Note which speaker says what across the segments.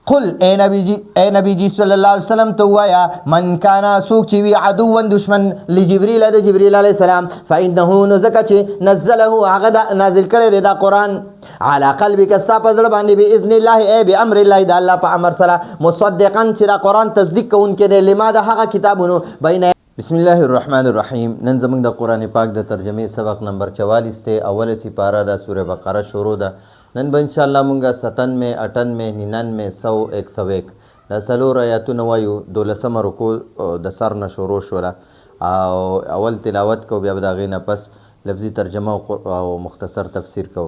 Speaker 1: قل اے نبی جی صلی اللہ علیہ وسلم تو وایا من کانا سوک چی وی عدوا دشمن لجبریل د جبریل علیہ السلام فانه نزکه چې نزله هغه نازل کړی دا قرآن على قلبك استا پزړه باندې باذن الله ای بامر الله د الله په امر سره مصدقا چې دا قرآن تصدیق کوونکی دی لما د هغه کتابونو بین بسم الله الرحمن الرحیم نن زموږ د قرآن پاک د ترجمه سبق نمبر 44 ته اوله سپاره د سوره بقره شروع ده نن به انشاءالله مونږه 97 98 99 100 101 د څلور آیاتونه وایو 12 رکوع د سر نه شروع شوله او اول تلاوت کو بیا د هغې نه پس لفظي ترجمه او مختصر تفسیر کو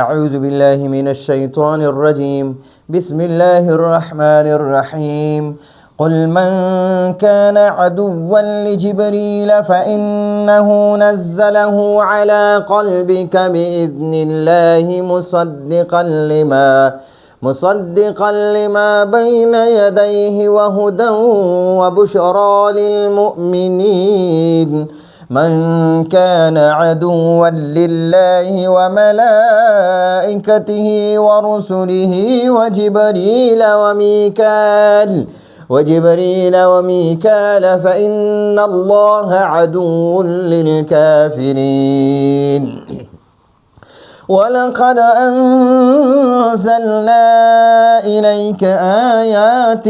Speaker 1: اعوذ بالله من الشیطان الرجیم بسم الله الرحمن الرحیم قل من كان عدوا لجبريل فإنه نزله على قلبك بإذن الله مصدقا لما بين يديه وهدى وبشرى للمؤمنين من كان عدوا لله وملائكته ورسله وجبريل وميكال فإن الله عدو للكافرين ولقد أنزلنا إليك آيات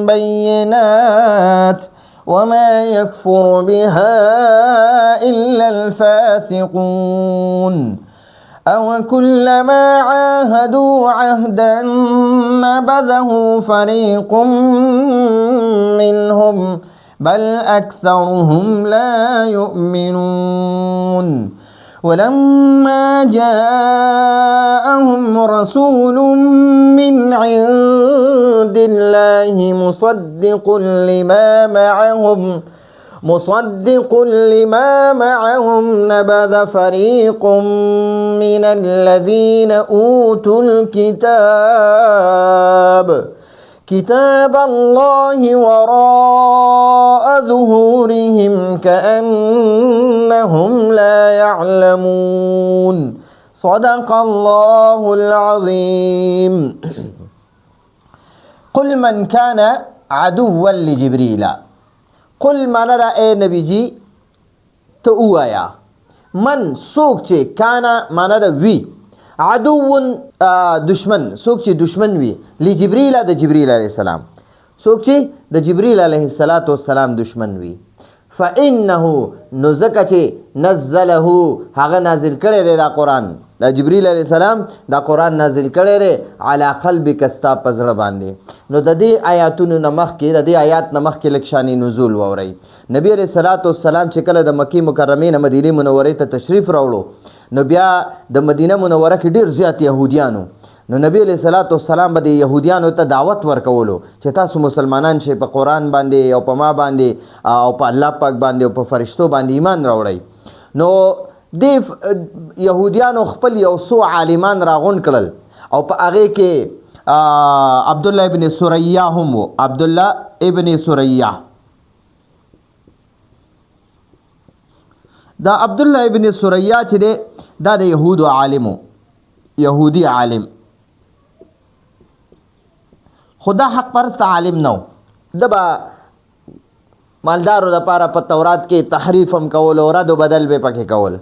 Speaker 1: بينات وما يكفر بها إلا الفاسقون أو كلما عاهدوا عهدا نبذه فريق منهم بل أكثرهم لا يؤمنون ولما جاءهم رسول من عند الله مصدق لما معهم نبذ فريق من الذين أوتوا كتاب الله وراء ظهورهم كأنهم لا يعلمون صدق الله العظيم قل من كان عدوا لجبريل قل من را اے نبی جی تو اوایا من سوک چه کانا من را وی عدو دشمن سوک چه دشمن وی لجبریل د جبریل علیہ السلام سوک چه د جبریل علیہ السلام دشمن وی فإنه نزکه چه نزله هغه نازل کړی دی دا قرآن دا جبریل علیہ السلام دا قرآن نازل کړی دی علی قلبک استا پزړه باندې نو د دې آیاتونو نمخ کې د دې آیات نمخ کې لکشانی نزول ووري نبی علیہ السلام چې کله د مکی مکرمه نه مدینه منوره ته تشریف راوړو نو بیا د مدینه منوره کې ډیر زیات يهوديانو نو نبی علیہ السلام به د يهوديانو ته دعوت ورکولو چې تاسو مسلمانان شئ په قرآن باندې او په ما باندې او په الله پاک باندې او په فرشتو باندې ایمان راوړی نو د يهوديانو خپل یو څو عالمان راغون کړل او په هغه کې عبد الله ابن سوریا هم وو عبد الله ابن سوریا دا عبد الله ابن سوریا چې دا د يهودو عالمو يهودي عالم خدا حق پرست عالم نو دبا مالدارو د پاره په تورات کې تحریف هم کول او رد بدل به پکې کول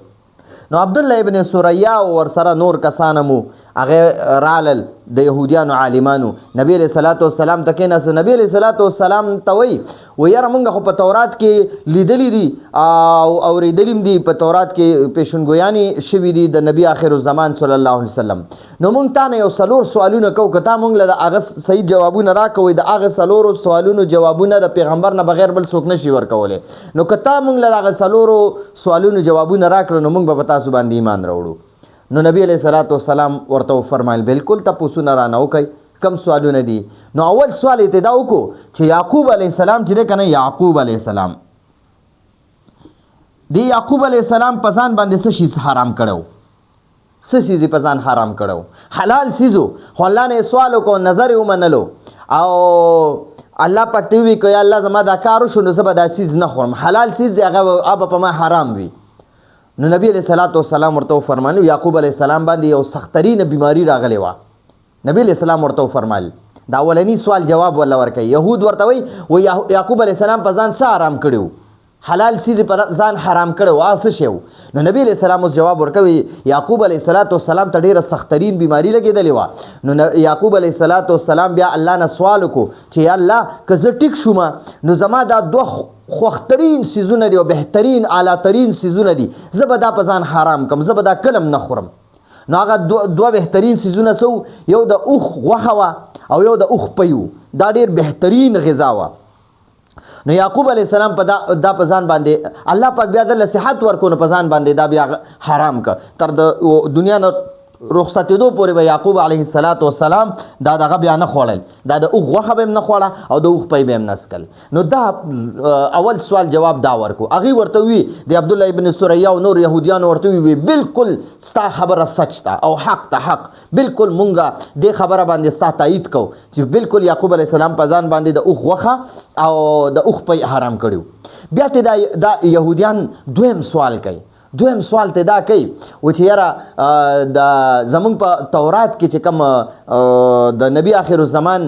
Speaker 1: نو عبد الله ابن سوریا ور سره نور کسانمو هغه رالل د يهوديانو عالمانو نبی علیہ السلام ته کېناس نبی علیہ السلام ته وی یاره مونږ خو په تورات کې لیدلی دي او اوریدلیم دي په تورات کې پیشنګویانی شوی دي د نبی آخر الزمان صلی الله علیه وسلم نو مونږ ته یو څلور سوالونه کو کته مونږ له هغه صحیح جوابونه راکوي د هغه څلور سوالونو جوابونه د پیغمبر نه بغیر بل څوک نشي ورکوله نو کته مونږ له هغه څلور سوالونو جوابونه راکړو نو مونږ به تاسو باندې ایمان راوړو نو نبی علیہ السلام ورته فرمایل بالکل تاسو نه را نه وکي کم سوالونه دي نو اول سوال ابتدا وکړو چې یعقوب علیہ السلام چې کنه یعقوب علیہ السلام دی یعقوب علیہ السلام پسان باندې څه شی حرام کړو څه شی پسان حرام کړو حلال سيزو خو الله نه سوال کو نظر ومنلو او الله پاک ته وی کوي الله زما دا کارو شنو زبا دا سیز نه خورم حلال سیز دی هغه اب په ما حرام وی نو نبی علیہ السلام ورته فرمایلو یعقوب علیہ السلام باندې یو سخترین بیماری راغلی و نبی علیہ السلام ورته فرمایل دا اولنی سوال جواب ولا ورکوي. یهود ورته وایي یعقوب علیه السلام په ځان څه حرام کړي، حلال سیز پر ځان حرام کړو څه شی و؟ نو نبی علیہ السلام اوس جواب ورکوي یعقوب علیه السلام ته ډیره سخترین بیماری لګېدلې وه. نو یعقوب علیه السلام بیا الله نه سوال وکړو چې یا الله که زه ټیک شوم نو زما دا دوه خوښترین سیزونه دي او بهترین اعلیترین سیزونه دي، زه به دا په ځان حرام کړم، زه به دا کلم نه خورم. نو هغه دوه بهترین سیزونه څه، یو د اوښ غوښه وه او یو د اوښ پی و، دا ډېر بهترین غذا وه. نو یعقوب علیه السلام دا په ځان باندې الله پاک بیا د صحت ورکو، نو په ځان باندې دا بیا حرام که تر د دنیا نه رخصتېدو پورې به یعقوب علیه السلام دا دغه بیا نه خوړل، دا د اوښ غوښه به هم نه خوړه او د اوښ پی به هم نه څکل. نو دا اول سوال جواب دا ورکو. هغوی ورته وي د عبدالله ابن سریه او نور یهودیانو ورته وي بالکل ستا خبره سچ ده او حق ته حق، بالکل مونږه دې خبره باندې ستا تایید کوو چې بالکل یعقوب علیه السلام په ځان باندې د اوښ غوښه او د اوښ پی حرام کړي. بیا ته دا یهودیان دویم سوال کوي. دویم سوال ته دا کوي و چې یاره د زمونږ په تورات کې چې کوم د نبی آخر الزمان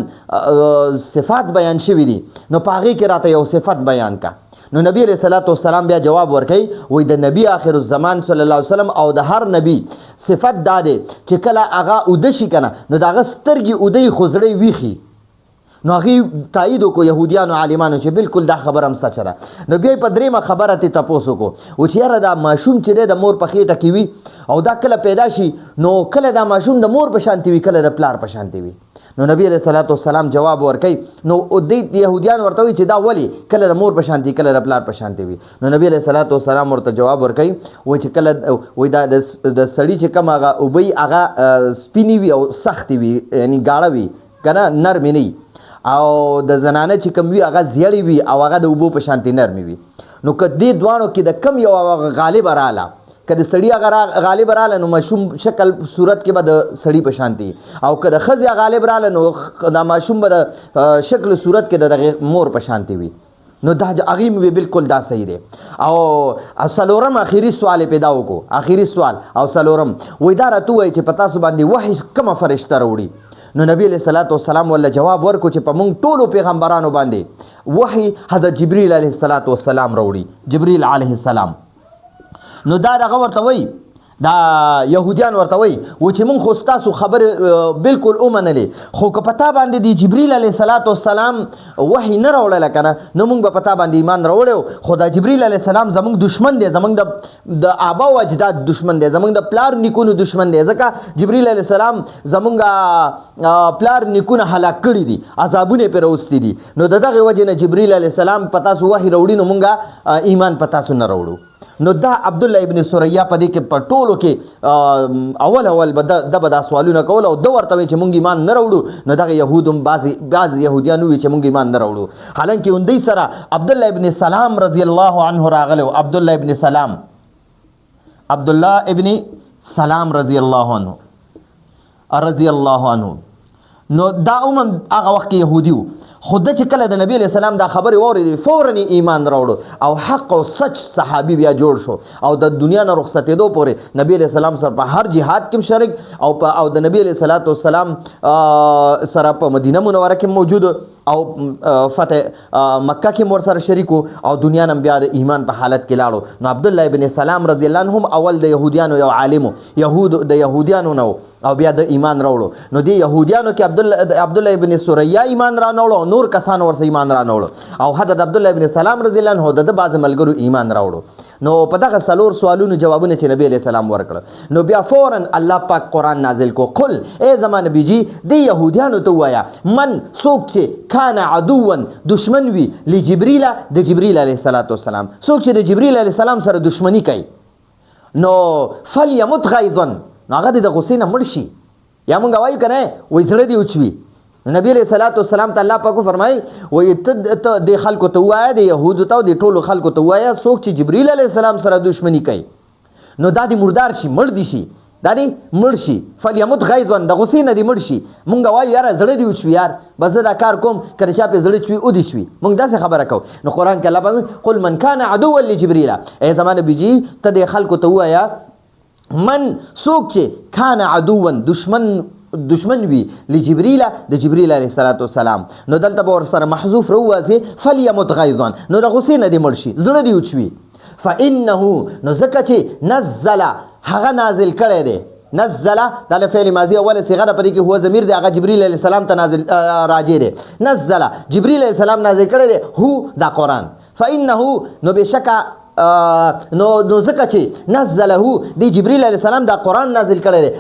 Speaker 1: صفات بیان شوي دي نو په هغې کې راته یو صفت بیان کا. نو نبی علیه السلام بیا جواب ورکوي وایي د نبی آخر الزمان صلی الله علیه وسلم او د هر نبی صفت دا دی چې کله هغه اوده شي که نه نو د هغه سترګې اودهی خو زړی ویښي. نو هغې تایید وکړو یهودیانو عالمانو چې بالکل دا خبره هم سچه ده. نو بیا یې په درېیمه خبره ترې تپوس وکړو و چې یاره دا ماشوم چې دی د مور په خېټه کې وي او دا کله پیدا شي نو کله دا ماشوم د مور په شانتې وي کله د پلار په شانتې وي. نو نبی علیه السلام جواب ورکوي. نو دې یهودیان ورته وایي چې دا ولې کله د مور په شانتې کله د پلار په شانتې وي. نو نبی علیه السلام ورته جواب ورکوي وایي چې کله وایي دا د سړي چې کوم هغه اوبه هغه سپینې وي او سختې وي یعنی غاړه وي که نه نرمې نه وي، او د زنانه چې کوم وي هغه زیړې وي او هغه د اوبو په شانتې نرمې وي. نو که دې دواړو کې د کم یو غالب راله، که د سړي هغه غالب راله نو ماشوم شکل صورت کې به د سړي په شانتې، او که د ښځې غالب راله نو دا ماشوم به د شکل صورت کې د دغې مور په شانتې وي. نو دا هغې مې وی بالکل دا صحیح دی. او څلورم آخري سوال یې پیدا وکړو، آخري سوال او څلورم وایي دا راته ووایي چې په تاسو باندې وحي کومه فرشته راوړي. نو نبی علیه السلام ولا جواب ورکو چې په موږ ټولو پیغمبرانو باندې وحي حضرت جبریل علیه السلام راوړي، جبریل علیه السلام. نو دا دغه ورته وایي دا یهودیان ورته وایي و چې موږ خو ستاسو خبرې بالکل ومنلې، خو که په تا باندې د جبریل علیه السلام وحي نه راوړله که نه نو موږ به په تا باندې ایمان راوړی، خو دا جبریل علیه السلام زموږ دشمن دی، زموږ د آبا و اجداد دشمن دی، زموږ د پلار نیکونو دشمن دی، ځکه جبریل علیه السلام زموږ پلار نیکونه هلاک کړي دي، عذابونه یې پرې راوستي دي. نو د دغې وجې نه جبریل علیه السلام په تاسو وحي راوړي نو موږ ایمان په تاسو نه راوړو. نو دا عبدالله ابن سریه په دې کې په ټولو کې اول به د به دا سوالونه کول او ده ورته وایي چې مونږ ایمان نه راوړو. نو دغه یهود هم بعض یهودیان وایي چې مونږ ایمان نه راوړو، حالانکې همدوی سره عبدالله ابن سلام رضی الله عنه راغلی و. عبدالله ابن سلام رضی الله عنه نو دا هم هغه وخت کې یهودي و، خو ده چې کله د نبی علیه السلام دا خبرې واورېدې فوراً ایمان راوړو او حق او سچ صحابي بیا جوړ شو او د دنیا نه رخصتېدو پورې نبی علیه السلام سره په هر جهاد کې شریک او د نبی علیه السلام سره په مدینه منوره کې موجود او فتح مکه کې مور سره شریک او دنیا نه بیا د ایمان په حالت کې لاړو. نو عبدالله ابن سلام رضی الله عنهم اول د یهودیانو یو عالم د یهودیانو نه او بیا د ایمان راوړو. نو د یهودیانو کې عبدالله ابن سریه ایمان رانوړو، نور کسان ورسره ایمان رانوړو، او حضرت عبدالله ابن سلام رضی الله عنه د بعض ملګرو ایمان راوړو. نو په دغه څلور سوالونو جوابونه چې نبی علیه السلام ورکړه نو بیا فوراً الله پاک قرآن نازل کو. قل ای زما نبی جی د یهودیانو ته ووایه من څوک چې کان عدوا دشمن وي لجبریل د جبریل علیه السلام، څوک چې د جبریل علیه السلام سره دشمنی کوي نو فلیمت غیظا نو هغه د غصې نه مړ شي، یا مونږ وایو که نه وایي زړه دې وچوي. نبی علیہ السلام ته الله پاک فرمایي وایي ته د خلکو ته ووایه، د یهودو ته او د ټولو خلکو ته ووایه څوک چې جبریل علیه السلام سره دشمني کوي نو دا دې مردار شي، مړ دي شي، دا دې مړ شي، فلیمت غیظا د غصې نه دې مړ شي. مونږ وایو یاره زړه دې وچوي یار، بس زه دا کار کوم که د چا پې زړه چوي او دې چوي، مونږ داسې خبره کوو. نو قرآن کې الله پاک قل من کان عدوا لجبریل ای زما نبي جي ته د خلکو ته ووایه من څوک چې کان عدوا دشمن وي لجبريل د جبريل عليه السلام نو دلته به ورسره محذوف راوځي فليمت غيظا نو د غصې نه دې مړ شي زړه دې وچوي فانه نو ځکه چې نزل هغه نازل کړی دی نزل دا فعل ماضی اوله صيغه ده پدې کې هو ضمیر دی هغه جبريل عليه السلام ته نازل راجع دی نزل جبريل عليه السلام نازل کړی دی هو دا قرآن فانه نو بشکا نو ځکه چې نزله دی جبريل عليه السلام دا قرآن نازل کړی دی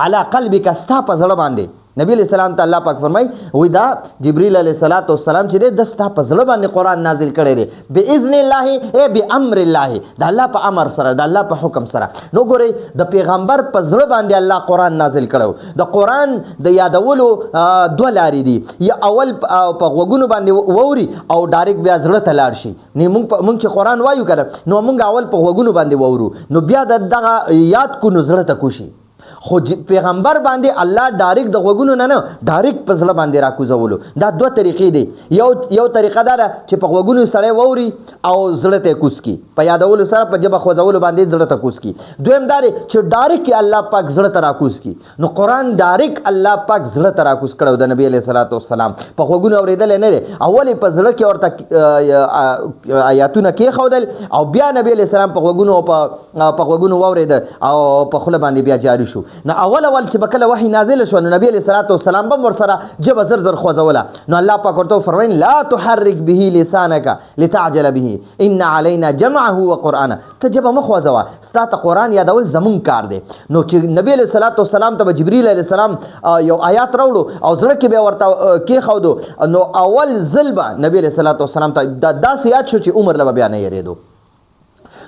Speaker 1: على قلبك ستا په زړه باندې نبی علیہ السلام ته الله پاک فرمای وای دا جبريل علیہ السلام چې د ستا په زړه باندې قرآن نازل کړی دی باذن الله ای بامر الله د الله په امر سره د الله په حکم سره نو ګورئ د پیغمبر په زړه باندې الله قرآن نازل کړو د قرآن د یادولو دوه لارې دي یا اول په غوږونو باندې ووري او ډایرکټ بیا زړه ته لاړ شي نه موږ چې قرآن وایو کړه نو موږ اول په غوږونو باندې وورو نو بیا دغه یاد کو نو زړه ته کوشي خو پیغمبر باندې الله ډایرکټ د غوږونو نه ډایرکټ په زړه باندې راکوزولو دا دوه طریقې دي یو طریقه دا ده چې په غوږونو سړی ووري او زړه ته کوز کی په یادولو سره په ژبه خوځولو باندې زړه ته کوز کی دویم دا دی چې ډایرکټ الله پاک زړه ته راکوز کی نو قرآن ډایرکټ الله پاک زړه ته راکوز کړو د نبی علیه السلام په غوږونو اورېدل نه دی اول په زړه کې ورته آیاتونه کېښودل او بیا نبی علیه السلام په غوږونو واورېده او په خوله باندې بیا جاری شو نو اول چې به کله وحی نازل شو نو نبی علیه السلام به ورسره ژبه زر خوځوله نو الله پاک ورته فرمایي لا تحرک به لسانک لتعجل به ان علینا جمعه وقرآنه ته ژبه مه خوځوه ستا ته قرآن یادول زمونږ کار دی نو چې نبی علیه السلام ته به جبريل علیه السلام یو آیات راوړو او زړه کې به ورته کېښودو نو اول ځل به نبی علیه السلام ته داسې یاد شو چې عمر له به بیا نه یېرېدو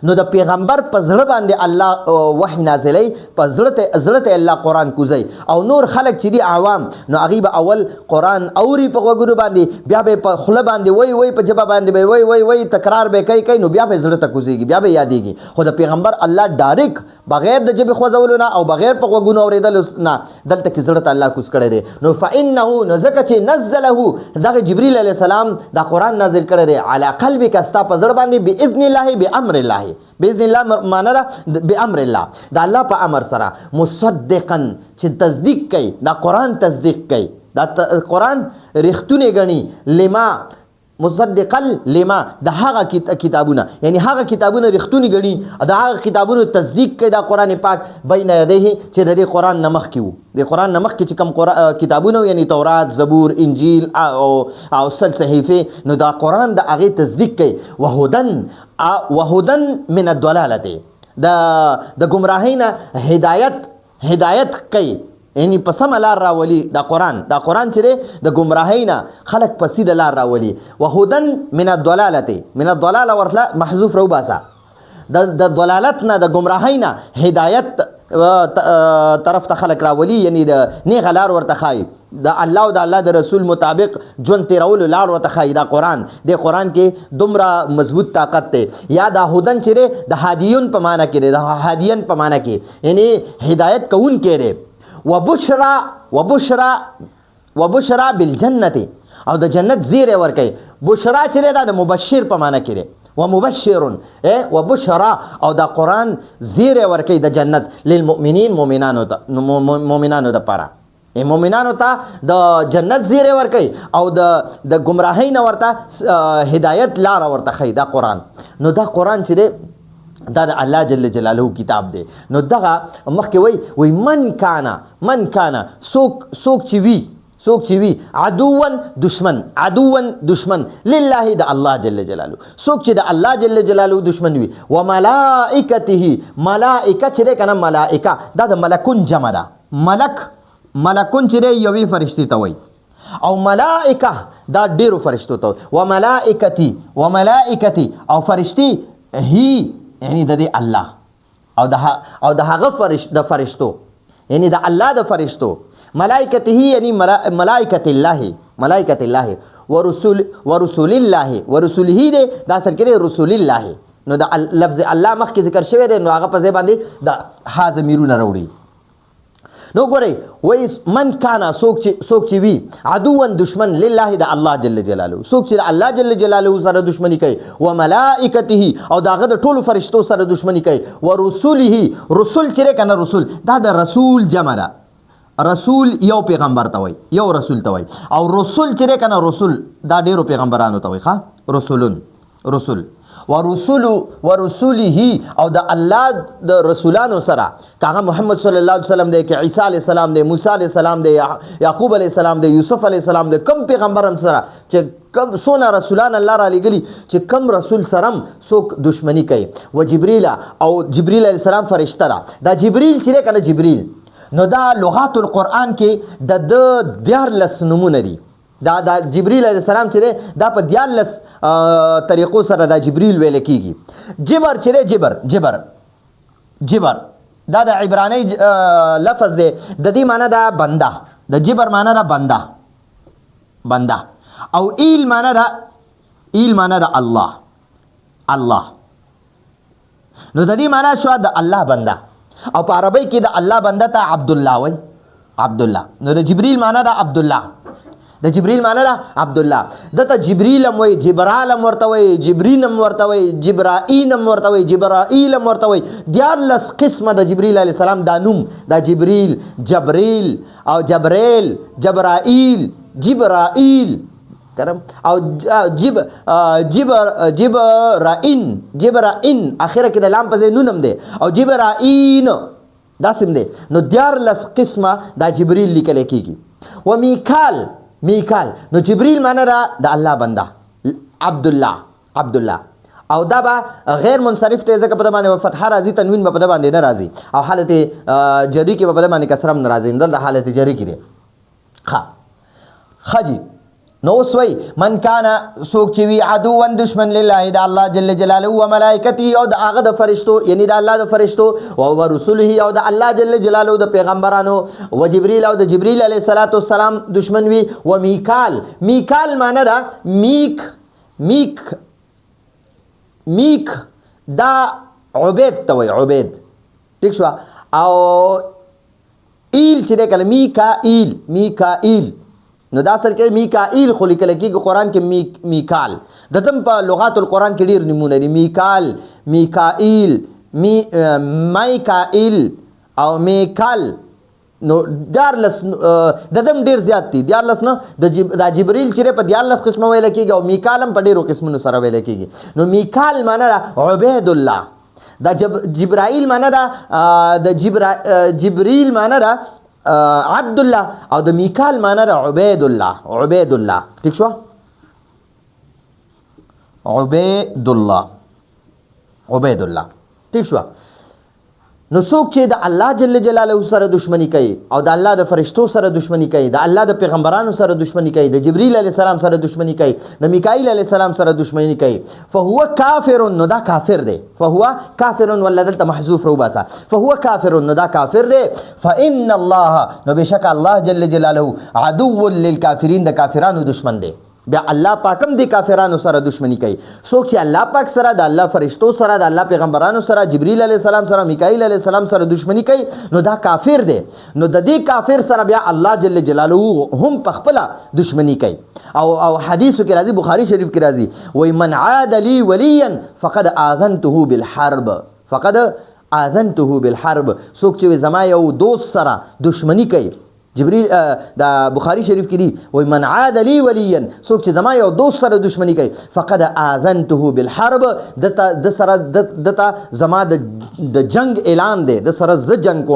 Speaker 1: نو د پیغمبر په زړه باندې الله وحی نازلی په زړه ته الله قرآن کوزی او نور خلک چې دي عوام نو هغوی به اول قرآن اوري په غوږونو باندې بیا به په خوله باندې وی په ژبه باندې به وی تکرار به کوي نو بیا به زړه ته کوزیږي بیا به یادېږي خو د پیغمبر الله ډایرکټ بغیر د ژبې خوځولو نه او بغیر په غوږونو اورېدلو نه دلته کې زړه ته الله کوز کړی دی نو فانه نو ځکه چې نزله دغه جبريل علیه السلام دا قرآن نازل کړی دی علی قلبک ستا په زړه باندې باذن الله بامر الله باذن الله معنا ده بامر الله دا الله په امر سره مصدقا چې تصدیق کوي دا قرآن تصدیق کوي دا قرآن رښتونی ګڼي لما مصدقا لما د هغه کتابونه یعنی هغه کتابونه رښتونی ګڼي د هغه کتابونو تصدیق کوي دا قرآن پاک بین یدیه چې د دې قرآن نه مخکې وو د قرآن نه مخکې چې کوم کتابونه یعنی تورات زبور انجیل او سل صحیفې نو دا قرآن د هغې تصدیق کوي وهدن من الضلالة د گمراهۍ نه هدایت کوي یعنی په سمه لار راولي دا قرآن چې دی د ګمراهۍ نه خلک په سیده لار راولي وهدن من الضلاله ورته محذوف راوباسه د ضلالت نه د ګمراهۍ نه هدایت طرف ته خلک راولي یعنی د نیغه لار ورته ښایي د الله او د الله د رسول مطابق ژوند تیرولو لار ورته ښایي دا قرآن کې دومره مضبوط طاقت دی یا دا هدن چې دی د هادیون په معنی کې دی د هادیین په معنی کې یعنی هدایت کوونکی دی وبشرا بالجنت او د جنت زیره ورکي بشرا چې دا د مبشر په معنی کې دی ومبشر وبشرا او دا قرآن زیره ورکي د جنت للمؤمنین مؤمنانو د پاره مؤمنانو ته د جنت زیره ورکي او د گمراهۍ نه ورته هدایت لار ورته خي دا قرآن نو دا قرآن چې دی دا د الله جل جلاله کتاب دی نو دغه مخکې وی من کانا څوک چې وي عدوا دشمن لله د الله جل جلاله څوک چې د الله جل جلاله دشمن وي وملائکته ملائکه چې دی کنه ملائکه دا د ملکون جمع ده ملکون چې دی یوې فرشتې ته وایي او ملائکه دا ډیرو فرشتو ته وملائکتی او فرشتي هی یعنی د دې الله او د هغه فرشتو یعنی د الله د فرشتو ملائکته یعنی ملائکت الله ورسول الله ورسوله دی دا سر کې رسول الله نو د لفظ الله مخکې ذکر شوی دی نو هغه په ځای باندې د ها ضمیرونه راوړي نو ګورئ وایي من کانا څوک چې وي عدوا دشمن لله د الله جل جلاله څوک چې د الله جل جلاله سره دشمني کوي وملائکته او د هغه د ټولو فرشتو سره دشمني کوي ورسوله رسول چې دی که نه رسول دا د رسول جمع ده رسول یو پیغمبر ته وای یو رسول ته وای او رسول چې کنه رسول دا ډیرو پیغمبرانو ته وای ښا رسولون رسول ورسوله او د الله د رسولانو سره کاغه محمد صلی الله علیه وسلم دی کې عیسی علیه السلام دی موسی علیه السلام دی یعقوب علیه السلام دی یوسف علیه السلام دی کم پیغمبران سره چې کم سونه رسولان الله را لګلی چې کم رسول سرم څوک دشمنی کوي و جبرئیل او جبرئیل علیه السلام فرشته دا جبرئیل چې کنه جبرئیل نو دا لغات القرآن کې د 14 نمونه دي دا جبرئیل علیه السلام چې دا په 14 طریقو سره دا جبرئیل ویل کیږي جبر چې جبر دا د عبرانی لفظ دی د دې معنی دا بنده د جبر معنی دا بنده او ایل معنی دا الله نو د دې معنی شو د الله بنده او په عربی کې د الله بنده ته عبد الله وای عبد الله نو د جبرئیل معنی دا عبد الله د جبرئیل معنی دا عبد الله دته جبرئیل هم وای جبرائیل هم ورته وای جبرین هم ورته وای جبرائیل هم ورته وای جبرائیل هم ورته وای 14 قسمه د جبرئیل علیه السلام دا نوم دا جبرئیل جبرائیل او جبرائیل کرم او جبرائین اخره کې د لام په ځای نون هم دی او جبرائین دا سم دی نو 14 قسمه دا جبرئیل لیکل کیږي و میکال نو جبرئیل معنی دا د الله بنده عبد الله او دا به غیر منصرف ته ځکه په باندې فتح راځي تنوین په باندې نه راځي او حالت جری کې په باندې کسرم نه راځي د حالت جری کې دی خجی نو سوی من کان سوک چې وی عدو دشمن لله د الله جل جلاله او ملائکته او د هغه د فرشتو یعنی د الله د فرشتو او رسوله او د الله جل جلاله د پیغمبرانو و جبرئیل او د جبرئیل علیه الصلاۃ والسلام دشمن وی و میکال معنی دا میک دا عبید ته وی عبید ٹھیک شو او ایل چې کله میکائیل نو دا سر کې میکائیل خو لیکل کېږي قرآن کې میکال د دم په لغات القرآن کې ډېر نمونه دي میکائیل او میکال نو 14 د دم ډېر زیات دي 14 نه د جبرئیل چې په 14 قسمه ویل کېږي او میکال هم په ډېرو قسمونو سره ویل کېږي نو میکال معنی عبید الله دا جبرائیل معنی د جبرئیل معنی عبد الله او د میکال معنی دا عبید الله ٹھیک شو عبید الله ٹھیک شو نو څوک چې د الله جل جلاله سره دشمنی کوي او د الله د فرشتو سره دشمنی کوي د الله د پیغمبرانو سره دشمنی کوي د جبرئیل علیه السلام سره دشمنی کوي د میکائیل علیه السلام سره دشمنی کوي فهو کافر نو دا کافر دی فهو کافر ولدلته محذوف رو باسا فهو کافر نو دا کافر دی فان الله نو بشک الله جل جلاله عدو للکافرین د کافرانو دشمن دی بیا الله پاکم دی کافرانو سره دشمنی کوي څوک چې الله پاک سره د الله فرشتو سره د الله پیغمبرانو سره جبرئیل علیه السلام سره میکائیل علیه السلام سره دشمنی کوي نو دا کافر دی نو د دې کافر سره بیا الله جل جلاله هم په خپل دشمنی کوي او حدیث کې راځي بخاری شریف کې راځي وای من عاد لی ولیا فقد اذنته بالحرب څوک چې زما یو دوست سره دشمنی کوي جبرئیل دا بخاری شریف کې دی وای من عاد لی ولیا څوک چې زما یو دوست سره دشمنی کوي فقد اذنته بالحرب د سره دته زما د جنگ اعلان دی د سره ز جنگ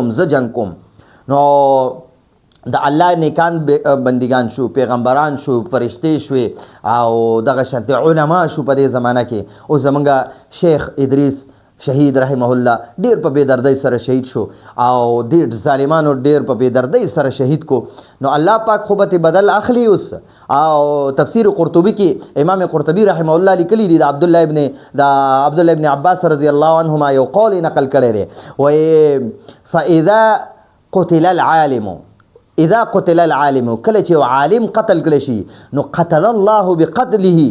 Speaker 1: کوم نو د الله نیکان بندگان شو پیغمبران شو فرشته شو او دغه شانت علما شو په دې زمانہ کې او زمونږ شیخ ادریس شهید رحمه الله ډیر په بے-دردۍ سره شهید شو او ډیر ظالمانو ډیر په بے-دردۍ سره شهید کو نو الله پاک خو به بدل اخلي اوس او تفسیر قرطبی کې امام قرطبی رحمه الله لیکلی دی د عبد الله ابن عباس رضی الله عنهما یو قول نقل کړی دی و فاذا قتل العالم کله چې عالم قتل کړي شي نو قتل الله بقتله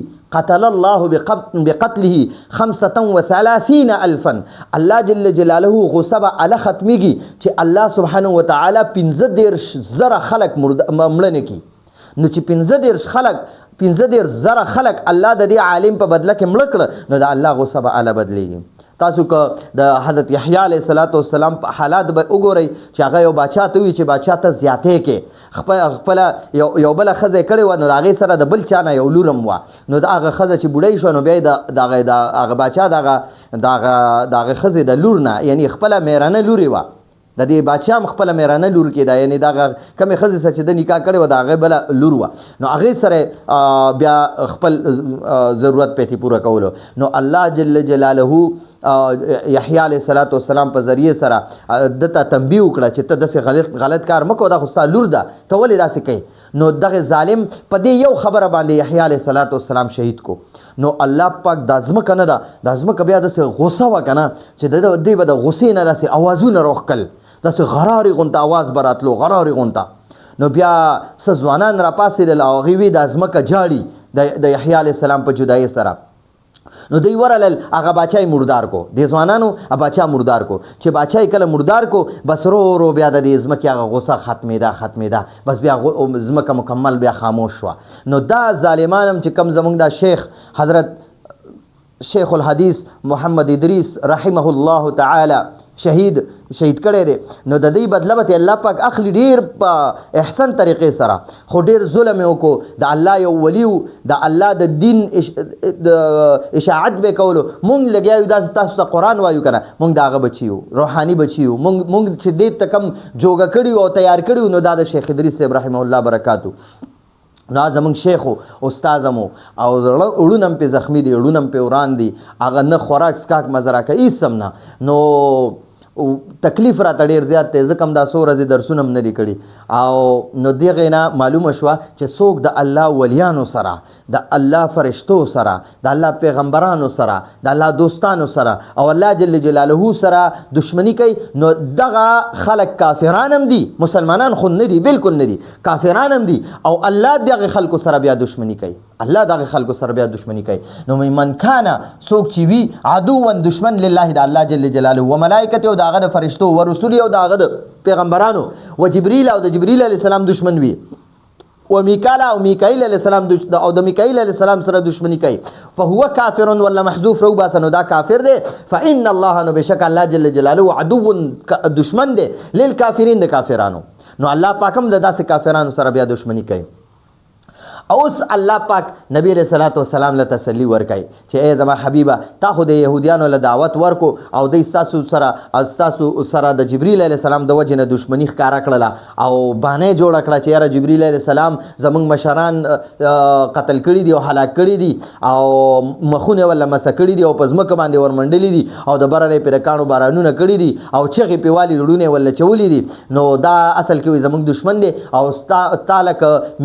Speaker 1: 35,000 الله جل جلاله غصب علی ختمیږي چې الله سبحانه و تعالی 15,000 خلق مړنه کی نو چې 15,000 خلق الله د دې عالم په بدله کې مړ کړ نو د الله غصب علی بدلیږي تاسو که د حضرت یحیی علیه السلام په حالات به وګورئ چې هغه یو باچا ته وي چې باچا ته زیاتې کې خپله یو بله ښځه یې کړې وه، نو د هغې سره د بل چا نه یو لور هم وه، نو د هغه ښځه چې بوډۍ شوه نو بیا یې د هغه باچا د هغې ښځې د لور نه یعنی خپله میرانه لورې وه، د دې باچا هم خپله میرانه لور کېده، یعنی دغه کمې ښځې سره چې د نکاح کړې وه د هغې بله لور وه، نو هغې سره بیا خپل ضرورت پېټې پوره کولو. نو الله جل جلاله یحیی علیه السلام په ذریعه سره دته تنبیه وکړه چې ته داسې غلط کار مه کوه، دا خو ستا لور ده، ته ولې داسې کوې؟ نو دغه ظالم په دې یو خبره باندې یحیی علیه السلام شهید کو. نو الله پاک دا ځمکه نه ده، دا ځمکه بیا داسې غوسه وه که نه چې دی به د غوسې نه داسې اوازونه راوښکل، داسې غرارې غونته اواز به راتلو، غرارې غونته. نو بیا څه ځوانان راپاڅېدل او هغوی وی دا ځمکه جاړي د یحیی علیه السلام په جدایۍ سره. نو دوی ورغلل هغه باچا یې مردار کو، دې ځوانانو باچا مردار کو، چې باچا یې کله مردار کو بس رو بیا د دې ځمکې هغه غوسه ختمېده، بس بیا ځمکه مکمل بیا خاموش شوه. نو دا ظالمان هم چې کم زمونږ دا شیخ حضرت شیخ الحدیث محمد ادریس رحمه الله تعالی شهید کړی دی، نو د دې بدله به الله پاک اخلي ډېر په احسن طریقې سره، خو ډېر ظلم یې وکړو، د الله یو ولی و، د الله د دین د اشاعت به کولو. مونږ لګیا یو داسې تاسو ته قرآن وایو که نه، مونږ د هغه بچي یو، روحاني بچي یو، مونږ چې دې ته کم جوګه کړي او تیار کړي نو دا د شیخ ادریس صاحب رحمه الله برکاتو. نو زمونږ شیخ و استاذ هم او اړونه هم پې زخمي دي، اړونه هم پې وران دي، هغه نه خوراک سکاک مزه راکوي هېڅ هم نه. نو تکلیف راته ډېر زیات دی، ځکه هم دا څو ورځې درسونه هم نه دي کړي. او نو دغې نه معلومه شوه چې څوک د الله ولیانو سره، د الله فرشتو سره، د الله پیغمبرانو سره، د الله دوستانو سره او الله جل جلاله سره دشمنی کوي، نو دغه خلک کافران هم دي، مسلمانان خو نه دي، بالکل نه دي، کافران هم دي، او الله دغه خلکو سره بیا دشمنی کوي، الله دغه خلکو سره بیا دشمنی کوي. نو من کان څوک چې وي عدوا دشمن لله د الله جل جلاله و ملائکته او دغه د فرشتو و رسول او دغه د پیغمبرانو و جبرئیل او د جبرئیل علیه السلام دشمن وي، و میکالا او میکائیل علیه السلام او د میکائیل علیه السلام سره دشمنی کوي، فهو کافر ولا محذوف رو باسه، نو دا کافر دی. فان الله نو بشک الله جل جلاله عدو دشمن دی للکافرین د کافرانو. نو الله پاک هم د داسې کافرانو سره بیا دشمنی کوي. اوس الله پاک نبی علیہ الصلوۃ والسلام له تسلی ورکای چې ای زما حبیبه تا خو د يهوديانو له دعوت ورکو او د تاسو سره د جبرئیل علیه السلام د وجه نه دشمنی ښکارا کړله او باندې جوړ کړه چې یاره جبرئیل علیه السلام زمونږ مشران قتل کړي دي او هلاک کړي دي او مخونه ولا مس کړي دي او پزمک باندې ورمنډلې دي او د برنه پر کانو بارانونه کړي دي او چغې پیوالي رډونه ولا چولې دي. نو دا اصل کې زمونږ دشمن دي او تعالی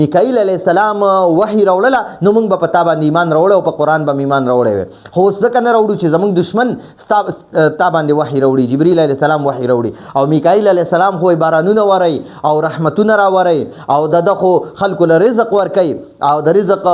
Speaker 1: میکائیل علیه السلام وحی راوړله، نو موږ به په تا باندې ایمان راوړی او په قرآن به ایمان راوړی وی، خو اوس ځکه نه راوړو چې زموږ دشمن تا باندې وحی راوړي، جبرئیل علیه السلام وحی راوړي او میکائیل علیه السلام خو بارانونه وری او رحمتونه راوری او دغه خو خلکو له رزق ورکوي او د رزق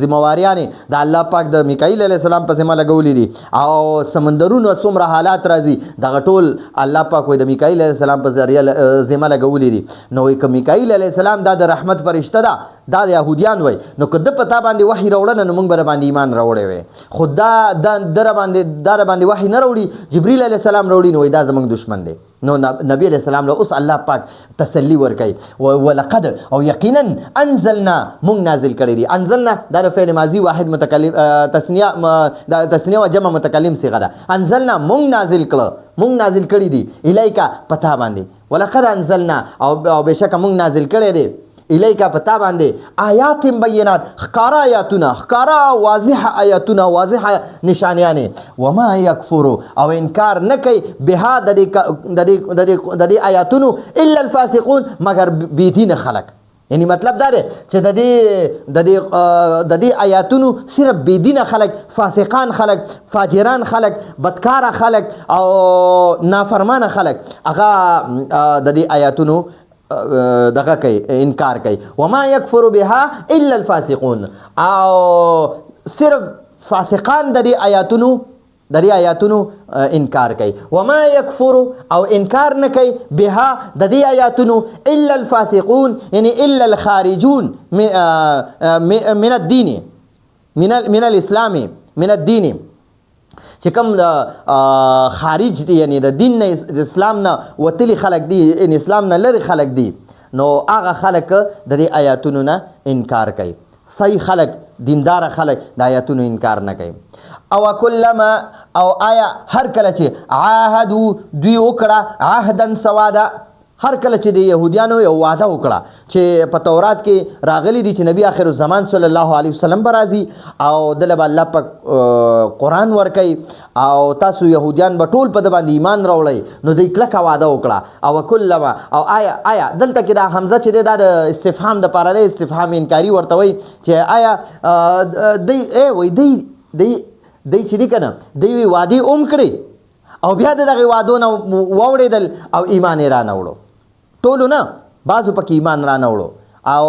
Speaker 1: ذمواریانې د الله پاک د میکائیل علیه السلام په ذمه لګولې دي او سمندرونو څومره حالات راځي دغه ټول الله پاک د میکائیل علیه السلام په ذریعه ذمه لګولې دي. نو که میکائیل علیه السلام د رحمت فرشته دا د يهوديان وای، نو که د پتا باندې وحی راوړنه نو موږ به باندې ایمان راوړی وي، خو دا در باندې وحی نه راوړي، جبرئیل علیه السلام راوړي، نو دا زمونږ دشمن دی. نو نبی علیہ السلام له اوس الله پاک تسلی ورکړي، ولقد او یقینا انزلنا مونږ نازل کړی دي. انزلنا دا د فعل ماضی واحد متکلم تثنیه و جمع متکلم صيغه ده. انزلنا مونږ نازل کړی دي الیکا پتا باندې، ولقد انزلنا او بشک مونږ نازل کړی دي الیکا پتا باندې آیات بینات خکارا آیاتونه، خکارا واضح آیاتونه، واضح نشانیانه، وما یکفر او انکار نه کوي بها د دې آیاتونو الا الفاسقون مگر بيدین خلق. یعنی مطلب دا دی چې د دې آیاتونو صرف بيدین خلق، فاسقان خلق، فاجران خلق، بدکار خلق او نافرمان خلق هغه د دې آیاتونو دغه کوي، انکار کوي. وما یکفر بها الا الفاسقون او صرف فاسقان د دې آیاتونو انکار کوي. وما یکفر او انکار نه کوي بها د دې آیاتونو الا الفاسقون، یعنی الا الخارجون من الدین، من الاسلام، من الدین، چې کوم خارج دي یعنی د دین نه د اسلام نه وتلي خلک دي ان اسلام نه لري خلک دي نو هغه خلک د دې آیاتونو نه انکار کوي صحیح خلک دیندار خلک د آیاتونو انکار نه کوي او کلما او آیا هر کله چې عاهدو دوی وکړه عهدا سوادا هر کله چې د يهوديانو یو وعده وکړه چې په تورات کې راغلي دي چې نبی آخر الزمان صلی الله علیه وسلم به راځي او دله به الله په قرآن ورکوي او تاسو يهوديان به ټول په د باندې ایمان راوړئ نو دوی کلکه وعده وکړه او کلما او آیا دلته کې دا حمزه چې دی دا د استفهام دپاره دی استفهام انکاري ورته وایي چې آیا دی چې دي که نه دوی وعدې اوم کړي او بیا د دغې وعدو نه واوړېدل او ایمان یې رانه ټولو نه بعضو پکې ایمان رانه وړو او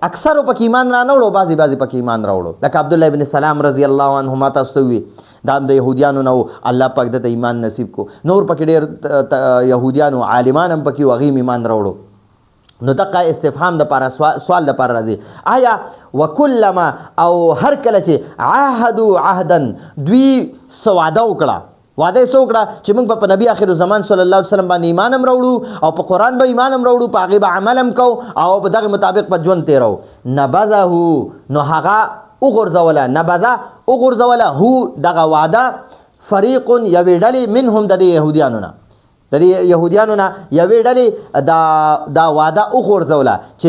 Speaker 1: اکثرو پکې ایمان رانه وړو بعضې پکې ایمان راوړو لکه عبدالله ابن سلام رضی الله عنهما تاسو ته ووي دا د یهودیانو نه الله پاک دته ایمان نصیب کو نور پکې ډېر یهودیانو عالمان هم پکې هغوی ایمان راوړو نو دقه استفهام دپاره سوال دپاره راځي آیا وکلما او هر کله چې عاهدو عهدا دوی څه وعده وکړه وعده یې څه وکړه چې موږ به په نبي آخر الزمان صلی الله علیه وسلم باندې ایمان هم راوړو او په قرآن به ایمان هم راوړو په هغې به عمل هم کوو او په دغې مطابق به ژوند تېرو نبذه نو هغه وغورځوله نبذه وغورځوله هو دغه وعده فریق یوې ډلې منهم د دې یهودیانو نه د دې یهودیانو نه یوې ډلې دا وعده وغورځوله چې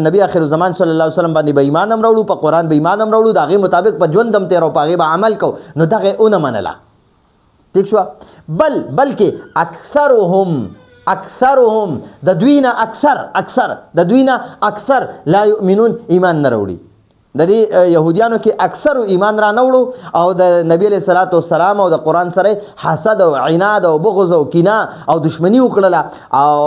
Speaker 1: نبي آخر الزمان صلی الله علیه وسلم باندې به ایمان هم راوړو په قرآن به ایمان هم راوړو د هغې مطابق به ژوند هم تېرو په هغې به عمل کوو نو دغه ونه منله ٹھیک شو بلکې اکثرهم د دوینا اکثر د دوینا اکثر لا یؤمنون ایمان نه راوړي د دې یهودیانو کې اکثر ایمان را نه وړو او د نبی علیہ الصلوۃ والسلام او د قرآن سره حسد او عناد او بغض او کینه او دشمنی وکړله او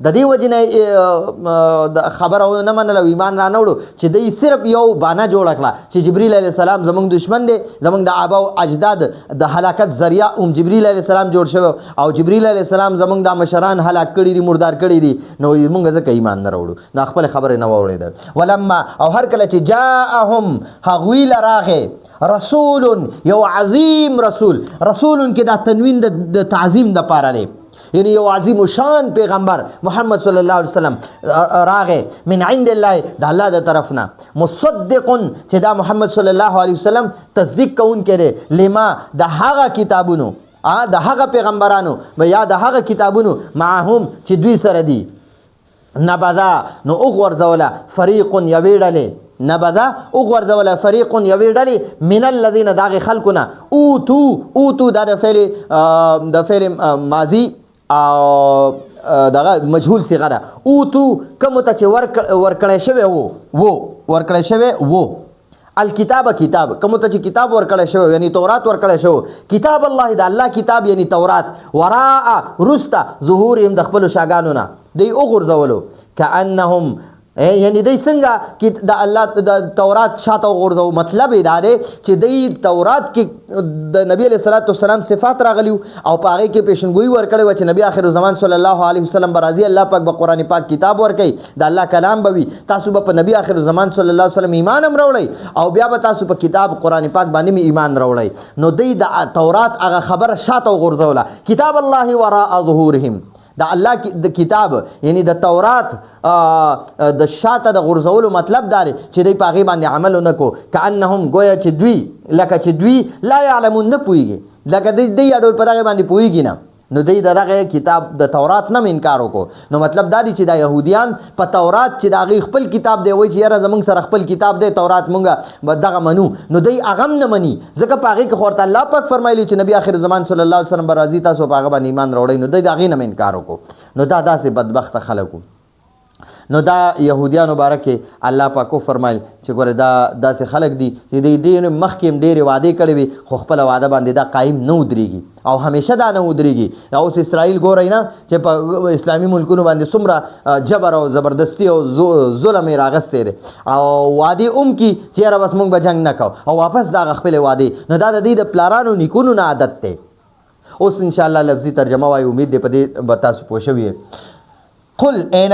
Speaker 1: د دې وجې نه خبره نه منله ایمان را نه وړو چې دوی صرف یو بانه جوړه کړه چې جبریل علیه السلام زموږ دشمن دی زموږ د آبا او اجداد د هلاکت ذریعه جبریل علیه السلام جوړ شوی او جبریل علیه السلام زموږ د مشران هلاک کړي دي مردار کړي دي نو موږ ځکه ایمان نه راوړو دا خپل خبرې نه واورېدل ولما او هر کله چې جاءهم هغوی لراغه رسول یو عظیم رسول کې دا تنوین د تعظیم د پاره دی یعنی یو عظیم شان پیغمبر محمد صلی الله علیه وسلم راغه من عند الله د الله د طرفنا مصدق چې دا محمد صلی الله علیه وسلم تصدیق کوونکی دی لما د هغه کتابونو د هغه پیغمبرانو یا د هغه کتابونو معهم چې دوی سره دي نبذا نو وغورځوله فریق یوې ډلې نبذا وغورځوله فریق یوې ډلې من الذین داغې خلکونه اوتو دا د فعل ماضي او دغه مجهول صیغه ده اوتو کومو ته چې ورکړی شوی وو الکتاب کتاب کومو ته چې کتاب ورکړی شوی یعنی تورات ورکړی شوی کتاب الله د الله کتاب یعنی تورات وراء رسته ظهورهم د خپلو شاګانو نه دوی وغورځولو کأنهم یعنی دی څنګه د الله د تورات شاته وغورځو مطلب یې دا دی چې دی تورات کې د نبی علیه الصلاۃ والسلام صفات راغلی او په هغې کې پیشنګویي ورکړې وه چې نبی آخر الزمان صلی الله علیه وسلم به راځي الله پاک به قرآن پاک کتاب ورکوي د الله کلام به وي تاسو به په نبی آخر الزمان صلی الله علیه وسلم ایمان هم راوړئ او بیا به تاسو په کتاب قرآن پاک باندې مې ایمان راوړئ نو دی د تورات هغه خبره شاته وغورځوله کتاب الله وراء ظهورهم د الله د کتاب یعنی د تورات د شاته د غورځولو مطلب دا دی چې دوی په هغې باندې عمل ونه کو کأنهم گویا چې دوی لا یعلمون نه پوهېږي لکه دوی یا ډول په دغې باندې پوهېږي نه نو دوی د دغه کتاب د تورات نه انکار وکړو نو مطلب دا دی چې دا یهودیان په تورات چې د هغې خپل کتاب دی وایي چې یاره زموږ سره خپل کتاب دی تورات مونږ به دغه منو نو دوی هغه هم نه مني ځکه په هغې کې خو ورته الله پاک فرمایلي چې نبي آخر زمان صلی الله علیه وسلم به راځي تاسو په هغه باندې ایمان راوړئ نو دوی د هغې نه انکار وکړو نو دا داسې بدبخته خلک وو نو دا یهودیانو باره کې الله پاک فرمایل چې ګوره دا داسې خلک دي چې دوی ډېرې مخکې هم ډېرې وعدې کړې وي خو خپله وعده باندې دا قایم نه ودرېږي او همیشه دا نه ودرېږي اوس اسرائیل ګورئ نه چې په اسلامي ملکونو باندې څومره جبر او زبردستي او ظلم یې راغستی دی او وعدې هم کي چې یاره بس موږ به جنګ نه کوو او واپس د هغه خپلې وعدې نو دا د دوی د پلارانو نیکونو نه عادت دی اوس انشاءالله لفظي ترجمه وایي امید دی په دې به تاسو پوه شوي قل اے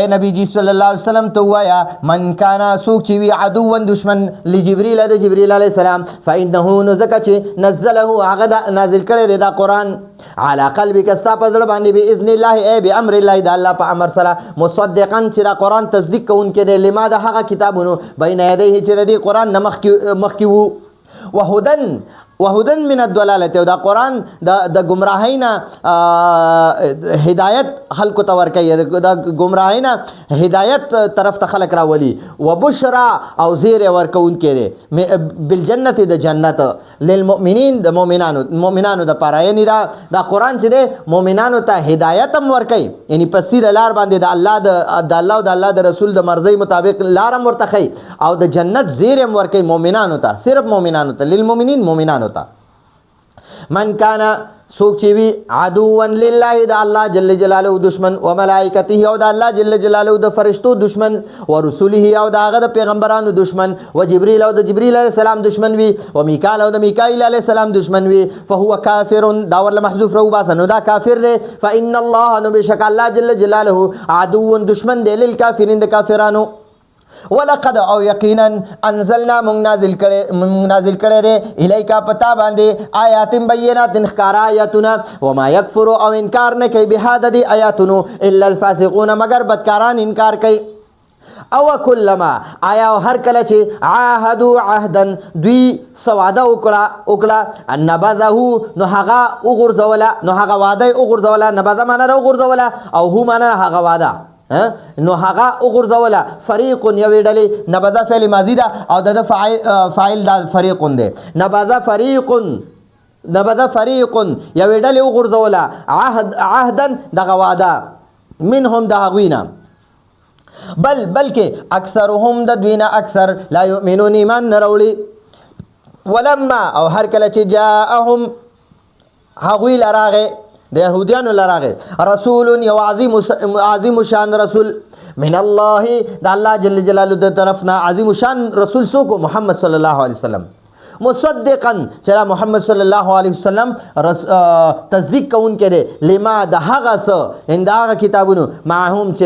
Speaker 1: نبی جی صلی اللہ علیہ وسلم تو وایا من کانا سوک چی وی عدوا دشمن لجبریل د جبریل علیہ السلام فانه نزک چی نزله هغه نازل کړي دا قران على قلبك استا پزړه باندې باذن الله ای بامر الله د الله په امر سره مصدقا چې دا قران تصدیق کوونکې دی لما د هغه کتابونو بین یدیه چې د قران مخکې وو وهدن من الضلاله او دا قران د گمراهینا هدایت خلق ته ور کوي د گمراهینا هدایت طرف ته خلق راولي وبشرا او زیر ور کون کړي بالجنت د جنت للمؤمنین د مؤمنانو د پاره یعنی دا قران چې د مؤمنانو ته هدایت هم ور کوي یعنی پسې د لار باندې د الله او د الله د رسول د مرضی مطابق لار هم ورته کوي او د جنت زیر هم ور کوي مؤمنانو ته صرف مؤمنانو ته للمؤمنین مؤمنانو من کان سوک چی وی عدوا لله د الله جل جلاله دشمن و ملائکته او د الله جل جلاله د فرشتو دشمن و رسوله او د هغه د پیغمبرانو دشمن و جبريل او د جبريل علیه السلام دشمن وی و میکائیل او د میکائیل علیه السلام دشمن وی فهو کافر دا ورله محذوف رو باسه نو دا کافر دی فان الله نو بشک الله جل جلاله عدو دشمن دی للکافرین د کافرانو ولقد او یقینا انزلنا من نازل کړه دے الیکا پتا باندې آیات بینات خکار آیاتنا وما یکفر او انکار نه کوي به د آیاتونو الا الفاسقون مگر بدکاران انکار کوي او کلما آیا هر کله چې عاهدوا عهدا دوی سواده وکړه ان نبذه نو هغه وغورځوله نو هغه واده وغورځوله نبذه معنا وغورځوله او هو معنا هغه واده نو هغه وګرځوله فریق یو ډلې نبذ فعل ماضی ده او د فاعل دا فریق دی نبذ فریق یو ډلې وګرځوله عهدا دغه واده منهم د هغوینا بلکې اکثرهم د دوینا اکثر لا یؤمنون ایمان نه راوړي ولما او هر کله چې جاءهم هغوی لراغه د يهوديانو لراغه رسول یو عظیم شان رسول من الله د الله جل جلاله د طرفنا عظیم شان رسول سوکو محمد صلی الله علیه وسلم مصدقا چې محمد صلی الله علیه وسلم تصدیق کون کړي لما د هغه څه انداغه کتابونو معهم چې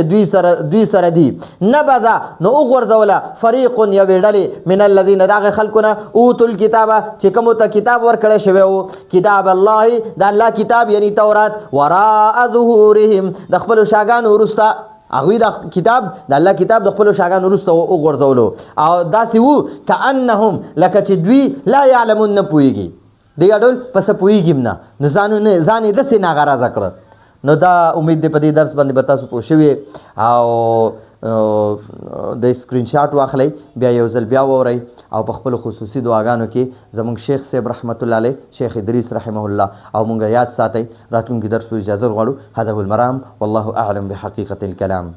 Speaker 1: دوی سره دي نبذ نو وګرځوله فریق یو ډلې من الذين داغه خلقنا اوتل کتابه چې کوم ته کتاب ورکړی شوی وو کتاب الله د الله کتاب یعنی تورات وراء ظهورهم د خپل شاګانو ورسته هغوی د کتاب د الله کتاب د خپلو شاګانو وروسته وغورځولو او داسې وو کأنهم لکه چې دوی لا یعلمون نه پوهېږي دې ډول پس پوهېږي نه نو ځان یې داسې ناغرازه کړه نو دا امید دی په دې درس باندې به تاسو پوه شوي او د سکرین شاټ واخلئ بیا یو ځل بیا واورئ او په خپلو خصوصي دعاګانو کې زموږ شیخ صاحب رحمت الله علیه شیخ ادریس رحمه الله او مونږ یاد ساتئ راتلونکي درس په اجازه غواړو هذا هو المرام والله اعلم بحقیقة الكلام